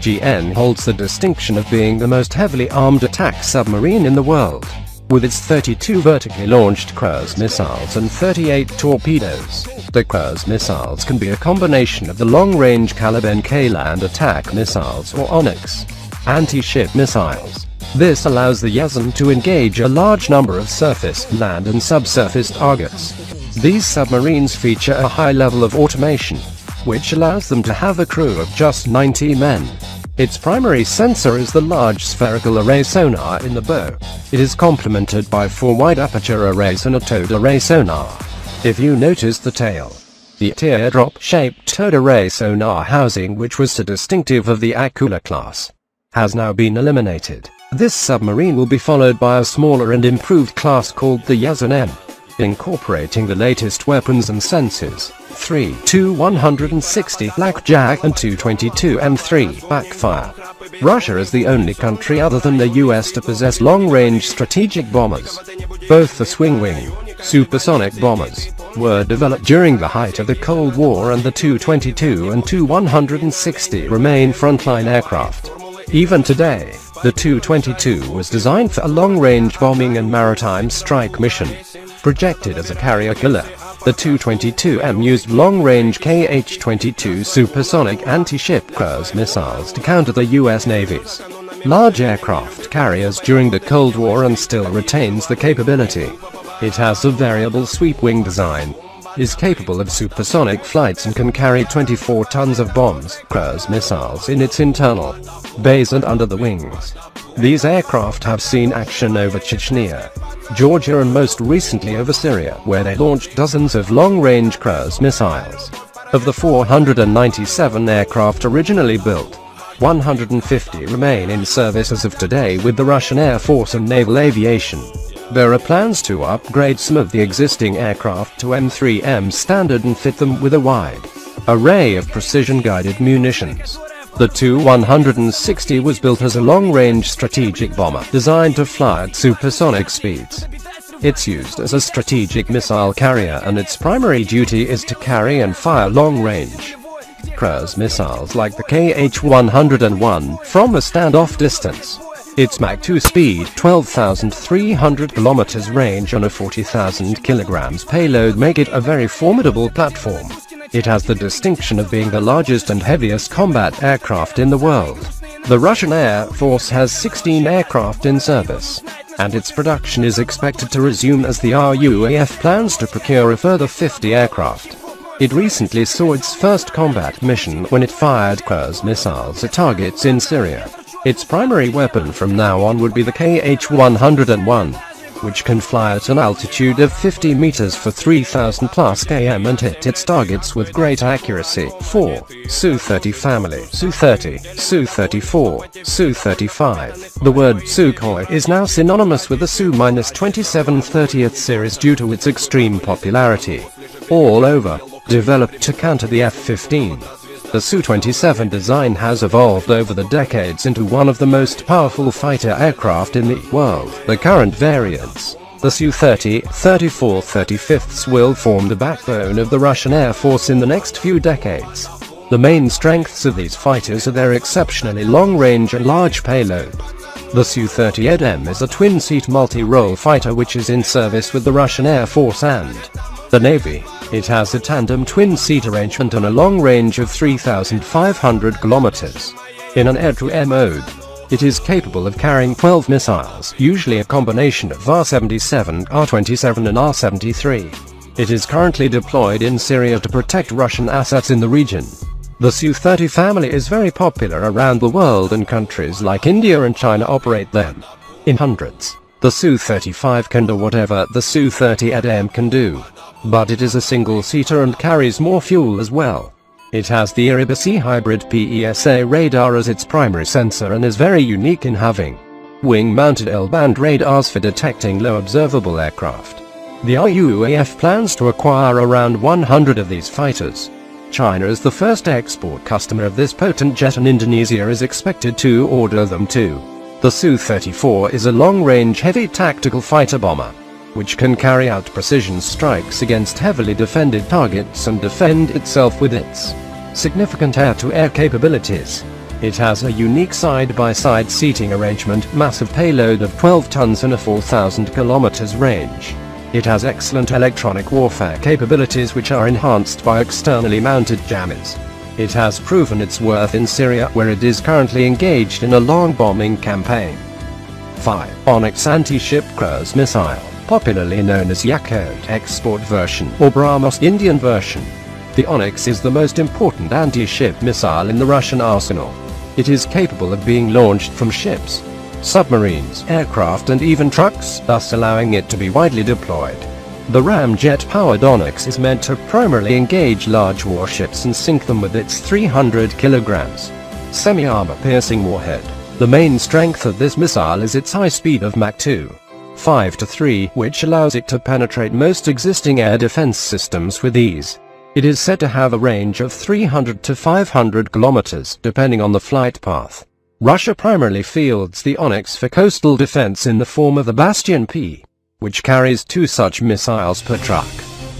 AGN holds the distinction of being the most heavily armed attack submarine in the world. With its 32 vertically launched cruise missiles and 38 torpedoes, the cruise missiles can be a combination of the long-range Caliban K land attack missiles or Onyx anti-ship missiles. This allows the Yuzhn to engage a large number of surface, land and subsurface targets. These submarines feature a high level of automation, which allows them to have a crew of just 90 men. Its primary sensor is the large spherical array sonar in the bow. It is complemented by 4 wide aperture arrays and a towed array sonar. If you notice the tail, the teardrop-shaped towed array sonar housing, which was so distinctive of the Akula class, has now been eliminated. This submarine will be followed by a smaller and improved class called the Yuzhn M, incorporating the latest weapons and sensors. 3 Tu-160 Blackjack and Tu-22 M3 backfire. Russia is the only country other than the US to possess long-range strategic bombers. Both the swing-wing, supersonic bombers were developed during the height of the Cold War, and the Tu-22 and Tu-160 remain frontline aircraft. Even today, the Tu-22 was designed for a long-range bombing and maritime strike mission. Projected as a carrier killer, the Tu-22M used long-range Kh-22 supersonic anti-ship cruise missiles to counter the US Navy's large aircraft carriers during the Cold War and still retains the capability. It has a variable sweep-wing design, is capable of supersonic flights and can carry 24 tons of bombs, cruise missiles in its internal bays and under the wings. These aircraft have seen action over Chechnya, Georgia and most recently over Syria, where they launched dozens of long-range cruise missiles. Of the 497 aircraft originally built, 150 remain in service as of today with the Russian Air Force and Naval Aviation. There are plans to upgrade some of the existing aircraft to M3M standard and fit them with a wide array of precision-guided munitions. The Tu-160 was built as a long-range strategic bomber designed to fly at supersonic speeds. It's used as a strategic missile carrier, and its primary duty is to carry and fire long-range cruise missiles like the Kh-101 from a standoff distance. Its Mach 2 speed, 12,300 km range on a 40,000 kg payload make it a very formidable platform. It has the distinction of being the largest and heaviest combat aircraft in the world. The Russian Air Force has 16 aircraft in service, and its production is expected to resume as the RUAF plans to procure a further 50 aircraft. It recently saw its first combat mission when it fired cruise missiles at targets in Syria. Its primary weapon from now on would be the Kh-101, which can fly at an altitude of 50 meters for 3,000 plus km and hit its targets with great accuracy. 4. Su-30 family. Su-30, Su-34, Su-35. The word Sukhoi is now synonymous with the Su-27 30th series due to its extreme popularity all over. Developed to counter the F-15, the Su-27 design has evolved over the decades into one of the most powerful fighter aircraft in the world. The current variants, the Su-30, 34, 35ths, will form the backbone of the Russian Air Force in the next few decades. The main strengths of these fighters are their exceptionally long range and large payload. The Su-30M is a twin-seat multi-role fighter which is in service with the Russian Air Force and the Navy. It has a tandem twin-seat arrangement and a long range of 3,500 kilometers. In an air-to-air mode, it is capable of carrying 12 missiles, usually a combination of R-77, R-27 and R-73. It is currently deployed in Syria to protect Russian assets in the region. The Su-30 family is very popular around the world, and countries like India and China operate them in hundreds. The Su-35 can do whatever the Su-30M can do, but it is a single-seater and carries more fuel as well. It has the Iriba-C hybrid PESA radar as its primary sensor and is very unique in having wing-mounted L-band radars for detecting low observable aircraft. The RUAF plans to acquire around 100 of these fighters. China is the first export customer of this potent jet, and Indonesia is expected to order them too. The Su-34 is a long-range heavy tactical fighter bomber, which can carry out precision strikes against heavily defended targets and defend itself with its significant air-to-air capabilities. It has a unique side-by-side seating arrangement, massive payload of 12 tons and a 4,000 kilometers range. It has excellent electronic warfare capabilities which are enhanced by externally mounted jammers. It has proven its worth in Syria, where it is currently engaged in a long bombing campaign. 5. Onyx anti-ship cruise missile, popularly known as Yakout export version or BrahMos Indian version. The Onyx is the most important anti-ship missile in the Russian arsenal. It is capable of being launched from ships, submarines, aircraft and even trucks, thus allowing it to be widely deployed. The ramjet-powered Onyx is meant to primarily engage large warships and sink them with its 300 kilograms semi-armor piercing warhead. The main strength of this missile is its high speed of Mach 2.5 to 3, which allows it to penetrate most existing air defense systems with ease. It is said to have a range of 300 to 500 kilometers, depending on the flight path. Russia primarily fields the Onyx for coastal defense in the form of the Bastion P, which carries 2 such missiles per truck.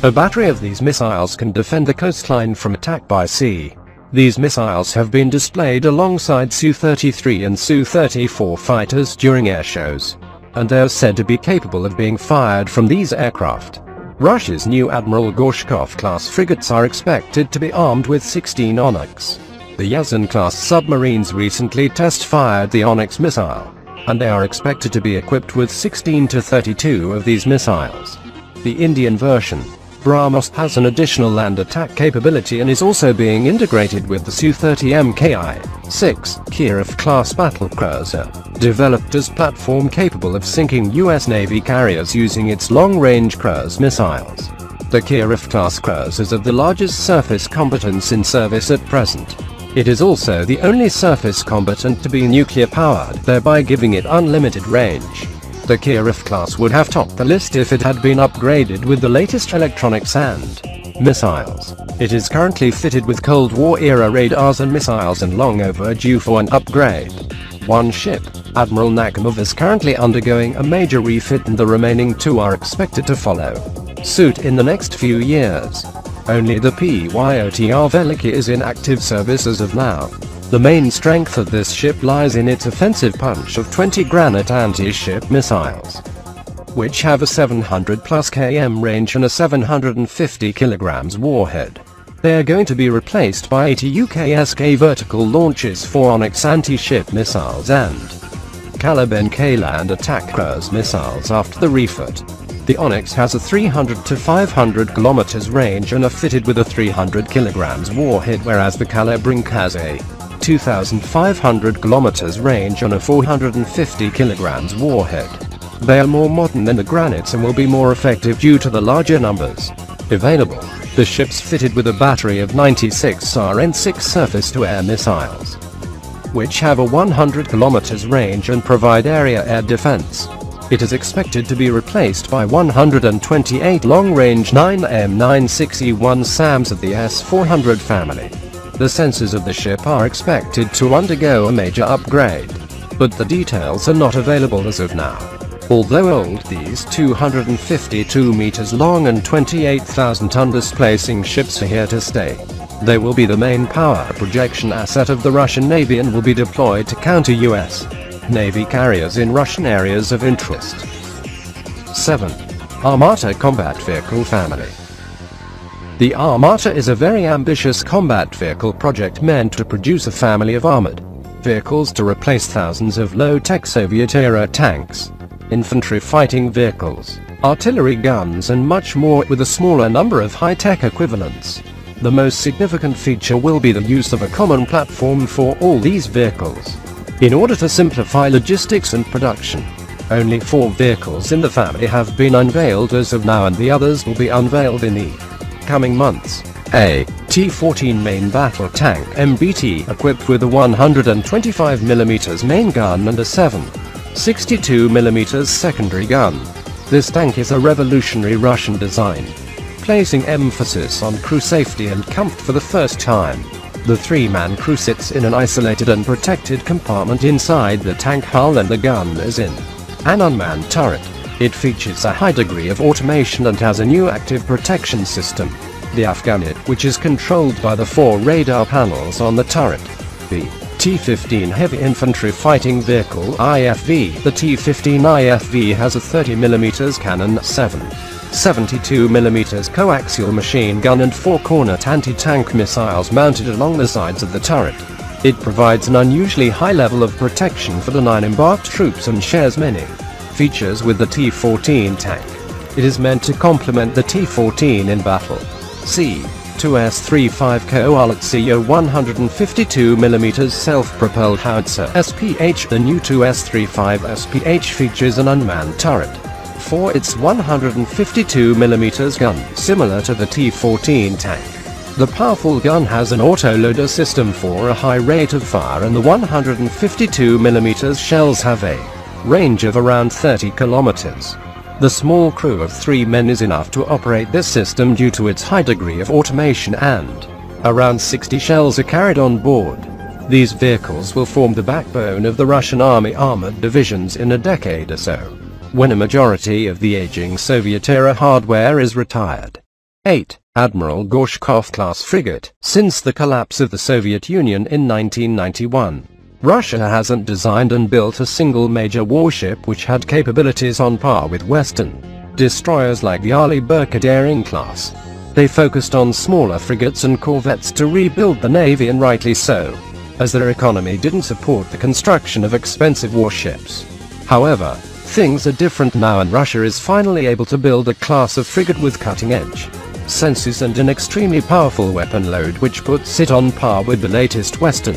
A battery of these missiles can defend the coastline from attack by sea. These missiles have been displayed alongside Su-33 and Su-34 fighters during air shows, and they are said to be capable of being fired from these aircraft. Russia's new Admiral Gorshkov-class frigates are expected to be armed with 16 Onyx. The Yazan-class submarines recently test-fired the Onyx missile, and they are expected to be equipped with 16 to 32 of these missiles. The Indian version, BrahMos, has an additional land attack capability and is also being integrated with the Su-30 Mki-6 Kirov-class battle cruiser, developed as platform capable of sinking U.S. Navy carriers using its long-range cruise missiles. The Kirov-class cruisers are the largest surface combatants in service at present. It is also the only surface combatant to be nuclear-powered, thereby giving it unlimited range. The Kirov class would have topped the list if it had been upgraded with the latest electronics and missiles. It is currently fitted with Cold War-era radars and missiles and long overdue for an upgrade. One ship, Admiral Nakhimov, is currently undergoing a major refit and the remaining 2 are expected to follow suit in the next few years. Only the Pyotr Veliki is in active service as of now. The main strength of this ship lies in its offensive punch of 20 Granite anti-ship missiles, which have a 700+ km range and a 750 kg warhead. They are going to be replaced by 80 UKSK vertical launches for Onyx anti-ship missiles and Kalibr land attack cruise missiles after the refit. The Onyx has a 300 to 500 km range and are fitted with a 300 kg warhead, whereas the Kalibr has a 2,500 km range on a 450 kg warhead. They are more modern than the Granites and will be more effective due to the larger numbers available. The ship's fitted with a battery of 96 RN-6 surface-to-air missiles, which have a 100 km range and provide area air defense. It is expected to be replaced by 128 long-range 9M96E1 SAMs of the S-400 family. The sensors of the ship are expected to undergo a major upgrade, but the details are not available as of now. Although old, these 252 meters long and 28,000 ton displacing ships are here to stay. They will be the main power projection asset of the Russian Navy and will be deployed to counter US Navy carriers in Russian areas of interest. 7. Armata Combat Vehicle Family. The Armata is a very ambitious combat vehicle project meant to produce a family of armored vehicles to replace thousands of low-tech Soviet-era tanks, infantry fighting vehicles, artillery guns and much more, with a smaller number of high-tech equivalents. The most significant feature will be the use of a common platform for all these vehicles. In order to simplify logistics and production, only 4 vehicles in the family have been unveiled as of now, and the others will be unveiled in the coming months. A T-14 main battle tank MBT, equipped with a 125mm main gun and a 7.62mm secondary gun. This tank is a revolutionary Russian design, placing emphasis on crew safety and comfort for the first time. The 3-man crew sits in an isolated and protected compartment inside the tank hull, and the gun is in an unmanned turret. It features a high degree of automation and has a new active protection system, the Afghanit, which is controlled by the 4 radar panels on the turret. The T-15 Heavy Infantry Fighting Vehicle (IFV). The T-15 IFV has a 30mm cannon, 72mm coaxial machine gun and 4 Cornet anti-tank missiles mounted along the sides of the turret. It provides an unusually high level of protection for the 9 embarked troops and shares many features with the T-14 tank. It is meant to complement the T-14 in battle. C-2S-35 Coalet CO 152mm self-propelled howitzer SPH. The new 2S-35 SPH features an unmanned turret for its 152mm gun, similar to the T-14 tank. The powerful gun has an autoloader system for a high rate of fire, and the 152mm shells have a range of around 30 kilometers. The small crew of 3 men is enough to operate this system due to its high degree of automation, and around 60 shells are carried on board. These vehicles will form the backbone of the Russian Army armored divisions in a decade or so, when a majority of the aging Soviet-era hardware is retired. 8. Admiral Gorshkov-class frigate. Since the collapse of the Soviet Union in 1991, Russia hasn't designed and built a single major warship which had capabilities on par with Western destroyers like the Arleigh Burke daring class. They focused on smaller frigates and corvettes to rebuild the Navy, and rightly so, as their economy didn't support the construction of expensive warships. However, things are different now, and Russia is finally able to build a class of frigate with cutting-edge senses and an extremely powerful weapon load which puts it on par with the latest Western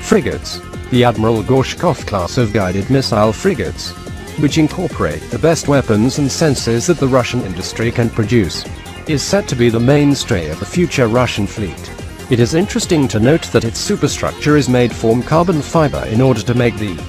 frigates. The Admiral Gorshkov class of guided missile frigates, which incorporate the best weapons and sensors that the Russian industry can produce, is set to be the mainstay of the future Russian fleet. It is interesting to note that its superstructure is made from carbon fiber in order to make the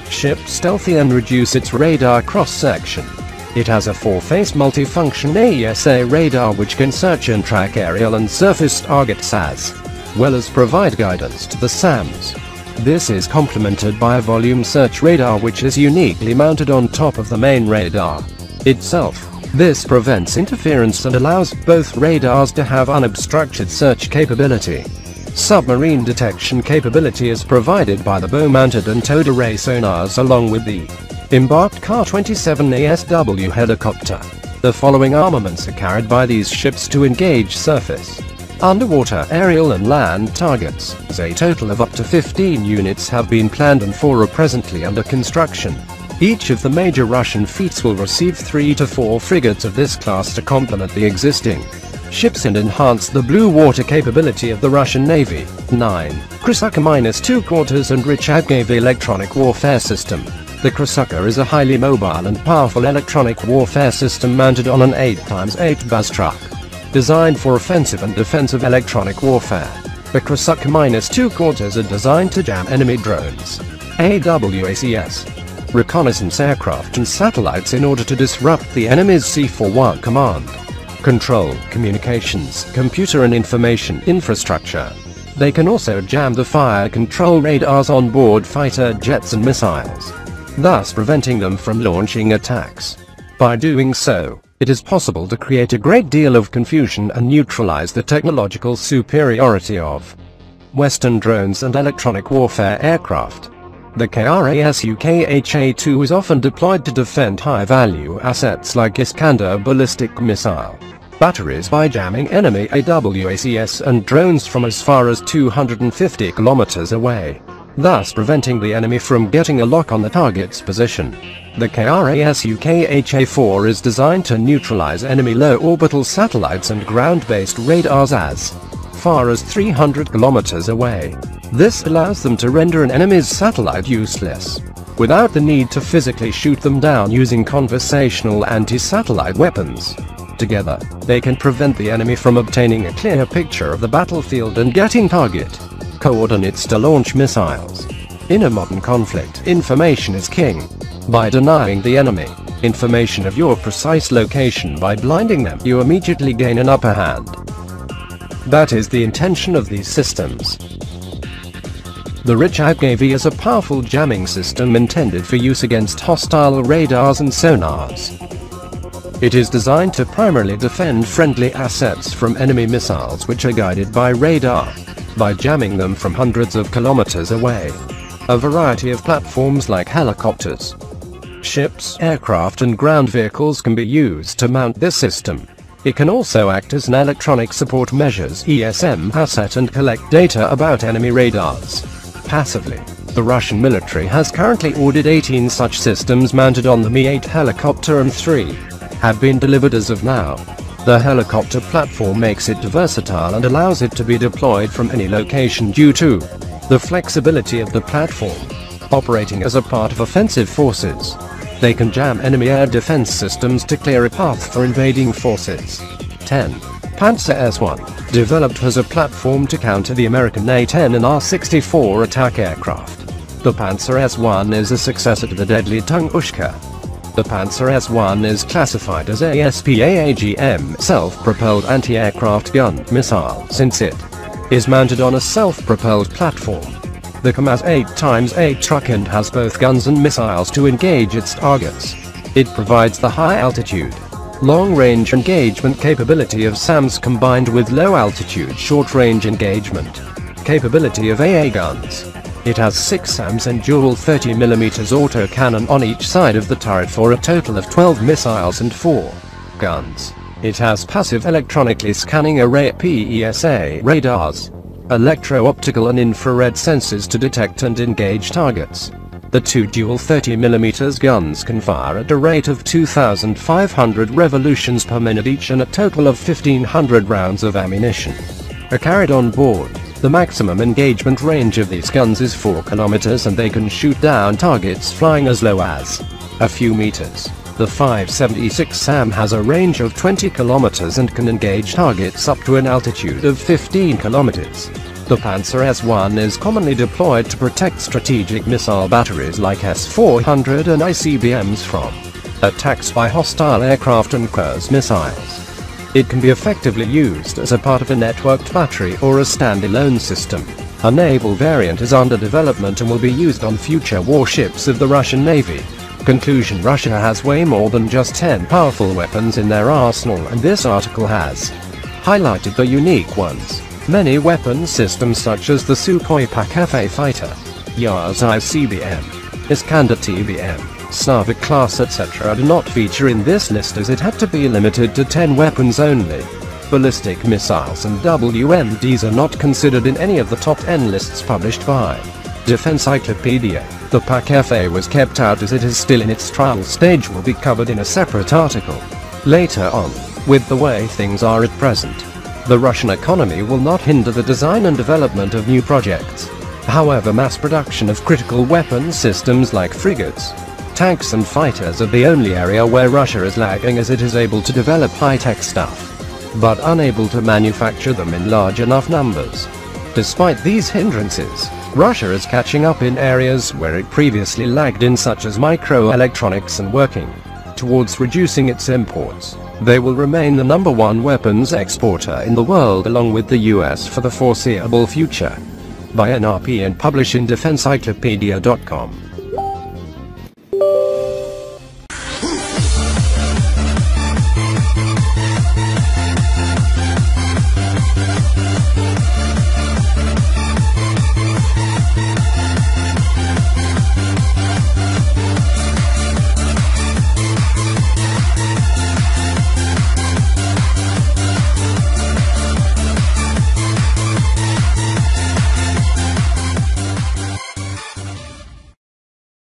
ship stealthy and reduce its radar cross-section. It has a 4-phase multifunction AESA radar which can search and track aerial and surface targets as well as provide guidance to the SAMs. This is complemented by a volume search radar which is uniquely mounted on top of the main radar itself. This prevents interference and allows both radars to have unobstructed search capability. Submarine detection capability is provided by the bow-mounted and towed array sonars along with the embarked Ka-27 ASW helicopter. The following armaments are carried by these ships to engage surface, underwater, aerial and land targets. A total of up to 15 units have been planned and 4 are presently under construction. Each of the major Russian fleets will receive 3 to 4 frigates of this class to complement the existing ships and enhance the blue water capability of the Russian Navy. 9. Krasukha-2 and Rychagov electronic warfare system. The Krasukha is a highly mobile and powerful electronic warfare system mounted on an 8x8 bus truck, designed for offensive and defensive electronic warfare. The Krasukha-2 are designed to jam enemy drones, AWACS, reconnaissance aircraft and satellites in order to disrupt the enemy's C4 command, control, communications, computer and information infrastructure. They can also jam the fire control radars on board fighter jets and missiles, thus preventing them from launching attacks. By doing so, it is possible to create a great deal of confusion and neutralize the technological superiority of Western drones and electronic warfare aircraft. The KRASUKHA-2 is often deployed to defend high-value assets like Iskander ballistic missile batteries by jamming enemy AWACS and drones from as far as 250 kilometers away, thus preventing the enemy from getting a lock on the target's position. The KRASUKHA-4 is designed to neutralize enemy low-orbital satellites and ground-based radars as far as 300 kilometers away. This allows them to render an enemy's satellite useless, without the need to physically shoot them down using conversational anti-satellite weapons. Together, they can prevent the enemy from obtaining a clear picture of the battlefield and getting target coordinates to launch missiles. In a modern conflict, information is king. By denying the enemy information of your precise location by blinding them, you immediately gain an upper hand. That is the intention of these systems. The Rychagov is a powerful jamming system intended for use against hostile radars and sonars. It is designed to primarily defend friendly assets from enemy missiles which are guided by radar. by jamming them from hundreds of kilometers away. A variety of platforms like helicopters, ships, aircraft and ground vehicles can be used to mount this system. It can also act as an electronic support measures ESM asset and collect data about enemy radars. Passively, the Russian military has currently ordered 18 such systems mounted on the Mi-8 helicopter and 3 have been delivered as of now. The helicopter platform makes it versatile and allows it to be deployed from any location due to the flexibility of the platform. Operating as a part of offensive forces, they can jam enemy air defense systems to clear a path for invading forces. 10. Panzer S-1, developed as a platform to counter the American A-10 and R-64 attack aircraft. The Panzer S-1 is a successor to the deadly Tunguska. The Panzer S-1 is classified as a SPAAGM self-propelled anti-aircraft gun missile since it is mounted on a self-propelled platform. The KAMAZ 8x8 truck and has both guns and missiles to engage its targets. It provides the high-altitude, long-range engagement capability of SAMs combined with low-altitude short-range engagement capability of AA guns. It has 6 SAMs and dual 30mm autocannon on each side of the turret for a total of 12 missiles and 4 guns. It has passive electronically scanning array PESA radars, electro-optical and infrared sensors to detect and engage targets. The 2 dual 30mm guns can fire at a rate of 2,500 revolutions per minute each and a total of 1,500 rounds of ammunition are carried on board. The maximum engagement range of these guns is 4 kilometers and they can shoot down targets flying as low as a few meters. The 576 SAM has a range of 20 kilometers and can engage targets up to an altitude of 15 kilometers. The Panzer S-1 is commonly deployed to protect strategic missile batteries like S-400 and ICBMs from attacks by hostile aircraft and cruise missiles. It can be effectively used as a part of a networked battery or a standalone system. A naval variant is under development and will be used on future warships of the Russian Navy. Conclusion: Russia has way more than just 10 powerful weapons in their arsenal, and this article has highlighted the unique ones. Many weapon systems such as the Sukhoi Pak-FA fighter, Yars ICBM, Iskander TBM, Slavik class etc. do not feature in this list as it had to be limited to 10 weapons only. Ballistic missiles and WMDs are not considered in any of the top 10 lists published by Defencyclopedia. The Pak-FA was kept out as it is still in its trial stage, will be covered in a separate article later on. With the way things are at present, the Russian economy will not hinder the design and development of new projects. However, mass production of critical weapon systems like frigates, tanks and fighters are the only area where Russia is lagging, as it is able to develop high-tech stuff, but unable to manufacture them in large enough numbers. Despite these hindrances, Russia is catching up in areas where it previously lagged in, such as microelectronics, and working towards reducing its imports. They will remain the #1 weapons exporter in the world along with the US for the foreseeable future. By NRP and publish in Defencyclopedia.com.